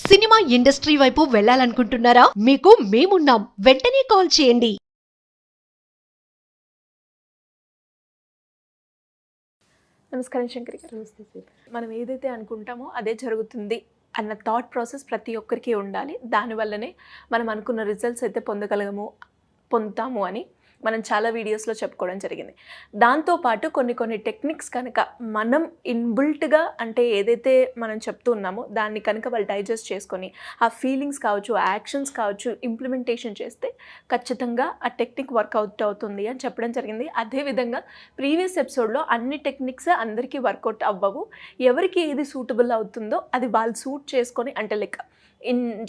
Cinema industry వైపు వెళ్ళాలనుకుంటున్నారా? మీకు మేమున్నాం. వెంటనే కాల్ చేయండి. నమస్కారం శంకరి గారు. మనం ఏదైతే అనుకుంటామో అదే జరుగుతుంది అన్న థాట్ ప్రాసెస్ ప్రతి ఒక్కరికి ఉండాలి. దానివల్లనే మనం అనుకున్న రిజల్ట్స్ అయితే పొందుతాము అని మనం చాలా వీడియోస్లో చెప్పుకోవడం జరిగింది. దాంతోపాటు కొన్ని టెక్నిక్స్ కనుక మనం ఇన్బిల్ట్గా అంటే ఏదైతే మనం చెప్తూ ఉన్నామో దాన్ని కనుక వాళ్ళు డైజెస్ట్ చేసుకొని ఆ ఫీలింగ్స్ కావచ్చు, ఆ యాక్షన్స్ కావచ్చు ఇంప్లిమెంటేషన్ చేస్తే ఖచ్చితంగా ఆ టెక్నిక్ వర్కౌట్ అవుతుంది అని చెప్పడం జరిగింది. అదేవిధంగా ప్రీవియస్ ఎపిసోడ్లో అన్ని టెక్నిక్స్ అందరికీ వర్కౌట్ అవ్వవు. ఎవరికి ఏది సూటబుల్ అవుతుందో అది వాళ్ళు సూట్ చేసుకొని అంటే లైక్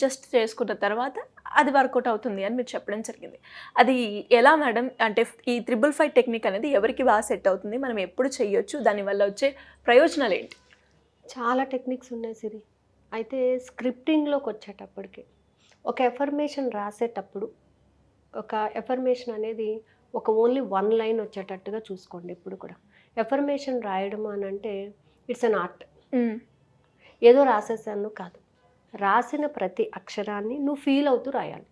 జస్ట్ చేసుకున్న తర్వాత అది వర్కౌట్ అవుతుంది అని మీరు చెప్పడం జరిగింది. అది ఎలా మేడం? అంటే ఈ 555 టెక్నిక్ అనేది ఎవరికి బాగా సెట్ అవుతుంది, మనం ఎప్పుడు చేయొచ్చు, దానివల్ల వచ్చే ప్రయోజనాలు ఏంటి? చాలా టెక్నిక్స్ ఉన్నాయి సిరి. అయితే స్క్రిప్టింగ్లోకి వచ్చేటప్పటికి ఒక ఎఫర్మేషన్ రాసేటప్పుడు ఒక ఎఫర్మేషన్ అనేది ఒక ఓన్లీ 1 లైన్ వచ్చేటట్టుగా చూసుకోండి. ఎప్పుడు కూడా ఎఫర్మేషన్ రాయడం అని అంటే ఇట్స్ అన్ ఆర్ట్. ఏదో రాసేసాను కాదు, రాసిన ప్రతి అక్షరాన్ని నువ్వు ఫీల్ అవుతూ రాయాలి.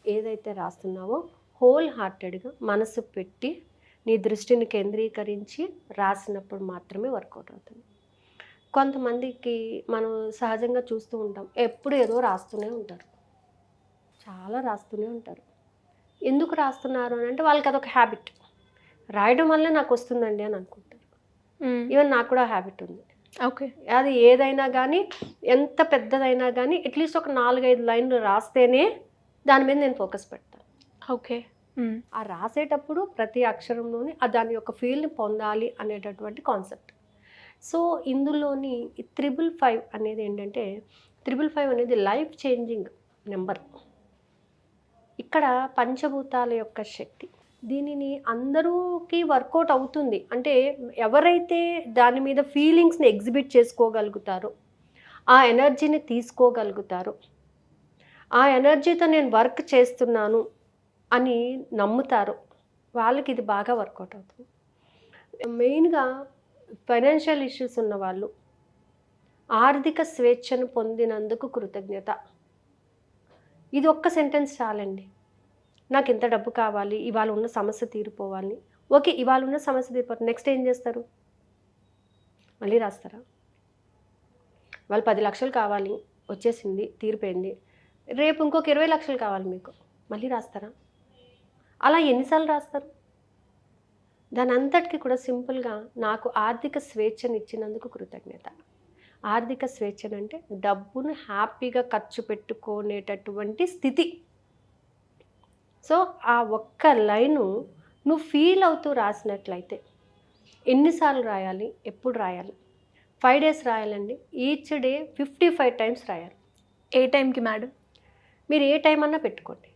ఏదైతే రాస్తున్నావో హోల్ హార్టెడ్గా మనసు పెట్టి నీ దృష్టిని కేంద్రీకరించి రాసినప్పుడు మాత్రమే వర్కౌట్ అవుతుంది. కొంతమందికి మనం సహజంగా చూస్తూ ఉంటాం, ఎప్పుడు ఏదో రాస్తూనే ఉంటారు, చాలా రాస్తూనే ఉంటారు. ఎందుకు రాస్తున్నారు అని అంటే వాళ్ళకి అదొక హ్యాబిట్. రాయడం వల్ల నాకు వస్తుందండి అని అనుకుంటారు. ఈవెన్ నాకు కూడా హ్యాబిట్ ఉంది. ఓకే, అది ఏదైనా కానీ ఎంత పెద్దదైనా కానీ అట్లీస్ట్ ఒక 4-5 లైన్లు రాస్తేనే దాని మీద నేను ఫోకస్ పెడతాను. ఓకే, ఆ రాసేటప్పుడు ప్రతి అక్షరంలోని దాని యొక్క ఫీల్ని పొందాలి అనేటటువంటి కాన్సెప్ట్. సో ఇందులోని 555 అనేది ఏంటంటే 555 అనేది లైఫ్ చేంజింగ్ నెంబర్. ఇక్కడ పంచభూతాల యొక్క శక్తి, దీనిని అందరికీ వర్కౌట్ అవుతుంది. అంటే ఎవరైతే దాని మీద ఫీలింగ్స్ని ఎగ్జిబిట్ చేసుకోగలుగుతారో, ఆ ఎనర్జీని తీసుకోగలుగుతారో, ఆ ఎనర్జీతో నేను వర్క్ చేస్తున్నాను అని నమ్ముతారో వాళ్ళకి ఇది బాగా వర్కౌట్ అవుతుంది. మెయిన్గా ఫైనాన్షియల్ ఇష్యూస్ ఉన్నవాళ్ళు, ఆర్థిక స్వేచ్ఛను పొందినందుకు కృతజ్ఞత, ఇది ఒక్క సెంటెన్స్ చాలండి. నాకు ఇంత డబ్బు కావాలి, ఇవాళ ఉన్న సమస్య తీరిపోవాలి. ఓకే, ఇవాళ ఉన్న సమస్య తీరిపోతుంది, నెక్స్ట్ ఏం చేస్తారు? మళ్ళీ రాస్తారా? వాళ్ళు 10 లక్షలు కావాలి, వచ్చేసింది, తీరిపోయింది. రేపు ఇంకొక 20 లక్షలు కావాలి మీకు, మళ్ళీ రాస్తారా? అలా ఎన్నిసార్లు రాస్తారు? దాని అంతటికి కూడా సింపుల్గా నాకు ఆర్థిక స్వేచ్ఛను ఇచ్చినందుకు కృతజ్ఞత. ఆర్థిక స్వేచ్ఛనంటే డబ్బును హ్యాపీగా ఖర్చు పెట్టుకునేటటువంటి స్థితి. సో ఆ ఒక్క లైను నువ్వు ఫీల్ అవుతూ రాసినట్లయితే ఎన్నిసార్లు రాయాలి, ఎప్పుడు రాయాలి? 5 డేస్ రాయాలండి. ఈచ్ డే 55 టైమ్స్ రాయాలి. ఏ టైంకి మేడం? మీరు ఏ టైం అన్నా పెట్టుకోండి,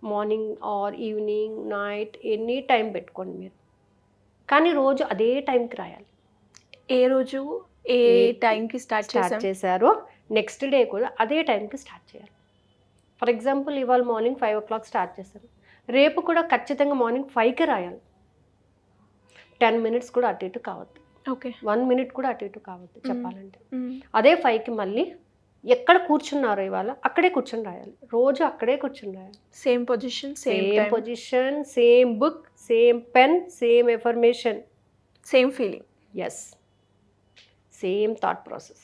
morning or evening, night, any time పెట్టుకోండి మీరు. కానీ రోజు అదే టైంకి రాయాలి. ఏ రోజు ఏ టైంకి స్టార్ట్ చేశారో నెక్స్ట్ డే కూడా అదే టైంకి స్టార్ట్ చేయాలి. ఫర్ ఎగ్జాంపుల్ ఇవాళ మార్నింగ్ 5 o'clock స్టార్ట్ చేశారు, రేపు కూడా ఖచ్చితంగా మార్నింగ్ 5కి రాయాలి. 10 minutes కూడా అటు ఇటు కావద్దు. ఓకే, 1 minute కూడా అటు ఇటు కావద్దు చెప్పాలంటే. అదే 5కి మళ్ళీ ఎక్కడ కూర్చున్నారో ఇవాళ అక్కడే కూర్చొని రాయాలి. రోజు అక్కడే కూర్చొని రాయాలి. Same position, same book, same pen, same affirmation, same feeling. Yes, same thought process,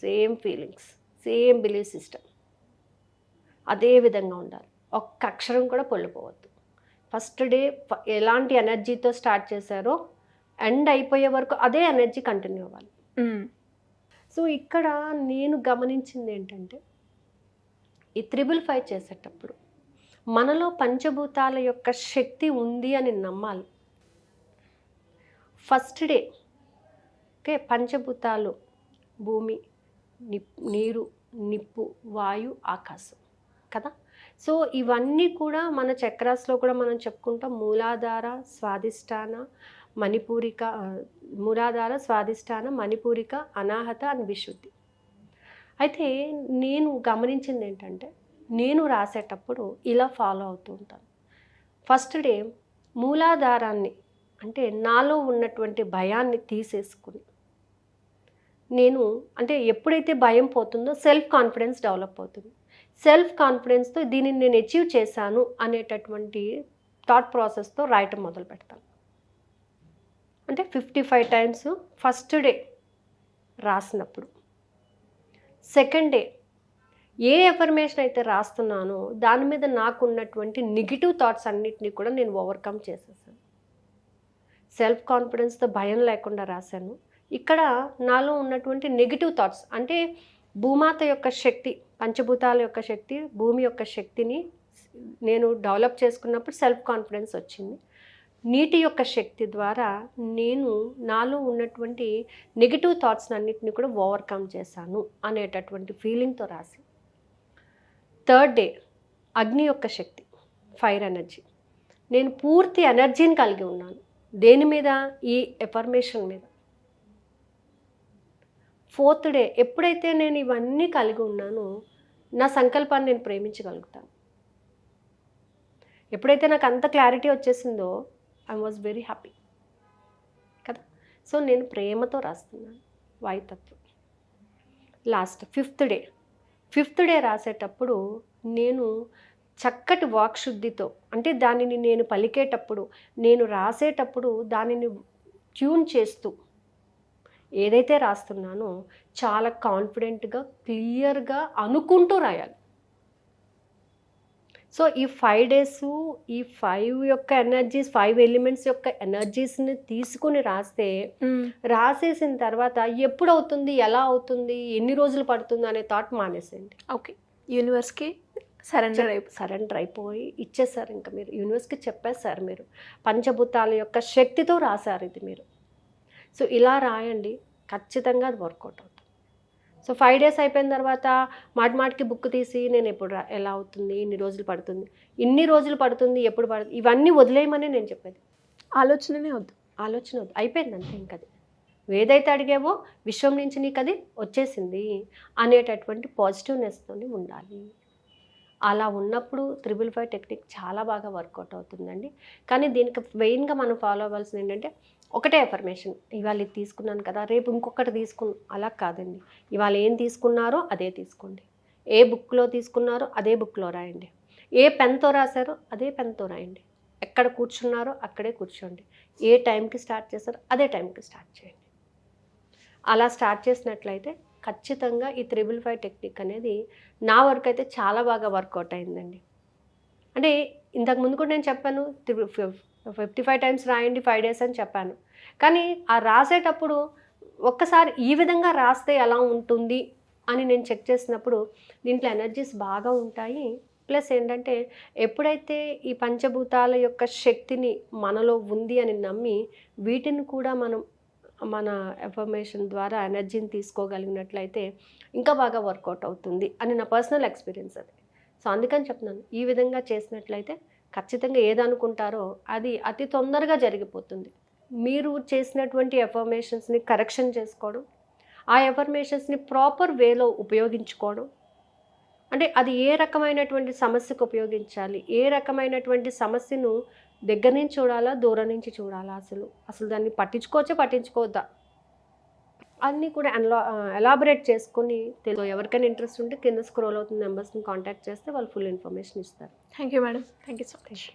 same feelings, same belief system. అదే విధంగా ఉండాలి. ఒక్క అక్షరం కూడా పొల్లిపోవద్దు. ఫస్ట్ డే ఎలాంటి ఎనర్జీతో స్టార్ట్ చేశారో ఎండ్ అయిపోయే వరకు అదే ఎనర్జీ కంటిన్యూ అవ్వాలి. సో ఇక్కడ నేను గమనించింది ఏంటంటే ఈ 555 చేసేటప్పుడు మనలో పంచభూతాల యొక్క శక్తి ఉంది అని నమ్మాలి. ఫస్ట్ డే ఓకే, పంచభూతాలు భూమి, నీరు, నిప్పు, వాయు, ఆకాశం కదా. సో ఇవన్నీ కూడా మన చక్రాస్లో కూడా మనం చెప్పుకుంటాం. మూలాధార, స్వాదిష్టాన, మణిపూరిక, మూలాధార, స్వాదిష్టాన, మణిపూరిక, అనాహత అని విశుద్ధి. అయితే నేను గమనించింది ఏంటంటే నేను రాసేటప్పుడు ఇలా ఫాలో అవుతూ ఉంటాను. ఫస్ట్ డే మూలాధారాన్ని అంటే నాలో ఉన్నటువంటి భయాన్ని తీసేసుకుని నేను అంటే ఎప్పుడైతే భయం పోతుందో సెల్ఫ్ కాన్ఫిడెన్స్ డెవలప్ అవుతుంది. సెల్ఫ్ కాన్ఫిడెన్స్తో దీనిని నేను అచీవ్ చేశాను అనేటటువంటి థాట్ ప్రాసెస్తో రాయటం మొదలు పెడతాను. అంటే 55 టైమ్స్ ఫస్ట్ డే రాసినప్పుడు, సెకండ్ డే ఏ ఎఫర్మేషన్ అయితే రాస్తున్నానో దాని మీద నాకు ఉన్నటువంటి నెగిటివ్ థాట్స్ అన్నిటినీ కూడా నేను ఓవర్కమ్ చేసేసాను. సెల్ఫ్ కాన్ఫిడెన్స్తో భయం లేకుండా రాశాను. ఇక్కడ నాలో ఉన్నటువంటి నెగిటివ్ థాట్స్ అంటే భూమాత యొక్క శక్తి, పంచభూతాల యొక్క శక్తి, భూమి యొక్క శక్తిని నేను డెవలప్ చేసుకున్నప్పుడు సెల్ఫ్ కాన్ఫిడెన్స్ వచ్చింది. నీటి యొక్క శక్తి ద్వారా నేను నాలో ఉన్నటువంటి నెగిటివ్ థాట్స్ అన్నిటిని కూడా ఓవర్కమ్ చేశాను అనేటటువంటి ఫీలింగ్తో రాసి, థర్డ్ డే అగ్ని యొక్క శక్తి, ఫైర్ ఎనర్జీ, నేను పూర్తి ఎనర్జీని కలిగి ఉన్నాను. దేని మీద? ఈ ఎఫర్మేషన్ మీద. ఫోర్త్ డే ఎప్పుడైతే నేను ఇవన్నీ కలిగి ఉన్నానో నా సంకల్పాన్ని నేను ప్రేమించగలుగుతాను. ఎప్పుడైతే నాకు అంత క్లారిటీ వచ్చేసిందో ఐ వాజ్ వెరీ హ్యాపీ కదా. సో నేను ప్రేమతో రాస్తున్నాను వాయుతత్వం. లాస్ట్ ఫిఫ్త్ డే రాసేటప్పుడు నేను చక్కటి వాక్శుద్ధితో, అంటే దానిని నేను పలికేటప్పుడు, నేను రాసేటప్పుడు దానిని ట్యూన్ చేస్తూ ఏదైతే రాస్తున్నానో చాలా కాన్ఫిడెంట్గా, క్లియర్గా అనుకుంటూ రాయాలి. సో ఈ 5 days ఈ 5 యొక్క ఎనర్జీస్, 5 ఎలిమెంట్స్ యొక్క ఎనర్జీస్ని తీసుకుని రాసేసిన తర్వాత ఎప్పుడు అవుతుంది, ఎలా అవుతుంది, ఎన్ని రోజులు పడుతుంది అనే థాట్ మానేసేయండి. ఓకే, యూనివర్స్కి సరెండర్ అయిపోయి ఇచ్చేసారు. ఇంకా మీరు యూనివర్స్కి చెప్పేశారు, మీరు పంచభూతాల యొక్క శక్తితో రాశారు ఇది మీరు. సో ఇలా రాయండి, ఖచ్చితంగా అది వర్కౌట్ అవుతుంది. సో 5 days అయిపోయిన తర్వాత మాటికి బుక్ తీసి నేను ఎప్పుడు ఎలా అవుతుంది, ఇన్ని రోజులు పడుతుంది, ఎప్పుడు పడుతుంది, ఇవన్నీ వదిలేయమని నేను చెప్పేది. ఆలోచన వద్దు, అయిపోయింది అంతే. ఇంకది ఏదైతే అడిగావో విశ్వం నుంచి నీకు అది వచ్చేసింది అనేటటువంటి పాజిటివ్నెస్తో ఉండాలి. అలా ఉన్నప్పుడు 555 టెక్నిక్ చాలా బాగా వర్కౌట్ అవుతుందండి. కానీ దీనికి మెయిన్గా మనం ఫాలో అవ్వాల్సింది ఏంటంటే, ఒకటే ఎఫర్మేషన్, ఇవాళ ఇది తీసుకున్నాను కదా, రేపు ఇంకొకటి అలా కాదండి. ఇవాళ ఏం తీసుకున్నారో అదే తీసుకోండి. ఏ బుక్లో తీసుకున్నారో అదే బుక్లో రాయండి. ఏ పెన్తో రాశారో అదే పెన్తో రాయండి. ఎక్కడ కూర్చున్నారో అక్కడే కూర్చోండి. ఏ టైంకి స్టార్ట్ చేశారో అదే టైంకి స్టార్ట్ చేయండి. అలా స్టార్ట్ చేసినట్లయితే ఖచ్చితంగా ఈ 555 టెక్నిక్ అనేది నా వరకు అయితే చాలా బాగా వర్కౌట్ అయిందండి. అంటే ఇంతకు ముందు కూడా నేను చెప్పాను 55 టైమ్స్ రాయండి 5 days అని చెప్పాను. కానీ ఆ రాసేటప్పుడు ఒక్కసారి ఈ విధంగా రాస్తే ఎలా ఉంటుంది అని నేను చెక్ చేసినప్పుడు దీంట్లో ఎనర్జీస్ బాగా ఉంటాయి. ప్లస్ ఏంటంటే, ఎప్పుడైతే ఈ పంచభూతాల యొక్క శక్తిని మనలో ఉంది అని నమ్మి వీటిని కూడా మనం మన ఎఫర్మేషన్ ద్వారా ఎనర్జీని తీసుకోగలిగినట్లయితే ఇంకా బాగా వర్కౌట్ అవుతుంది అని నా పర్సనల్ ఎక్స్పీరియన్స్ అది. సో అందుకని చెప్తున్నాను, ఈ విధంగా చేసినట్లయితే ఖచ్చితంగా ఏదనుకుంటారో అది అతి తొందరగా జరిగిపోతుంది. మీరు చేసినటువంటి ఎఫర్మేషన్స్ని కరెక్షన్ చేసుకోవడం, ఆ ఎఫర్మేషన్స్ని ప్రాపర్ వేలో ఉపయోగించుకోవడం, అంటే అది ఏ రకమైనటువంటి సమస్యకు ఉపయోగించాలి, ఏ రకమైనటువంటి సమస్యను దగ్గర నుంచి చూడాలా, దూరం నుంచి చూడాలా, అసలు దాన్ని పట్టించుకోవద్దా అన్నీ కూడా ఎలాబరేట్ చేసుకొని ఎవరికైనా ఇంట్రెస్ట్ ఉంటే కింద స్క్రోల్ అవుతున్న నెంబర్స్ని కాంటాక్ట్ చేస్తే వాళ్ళు ఫుల్ ఇన్ఫర్మేషన్ ఇస్తారు. Thank you madam, thank you so much.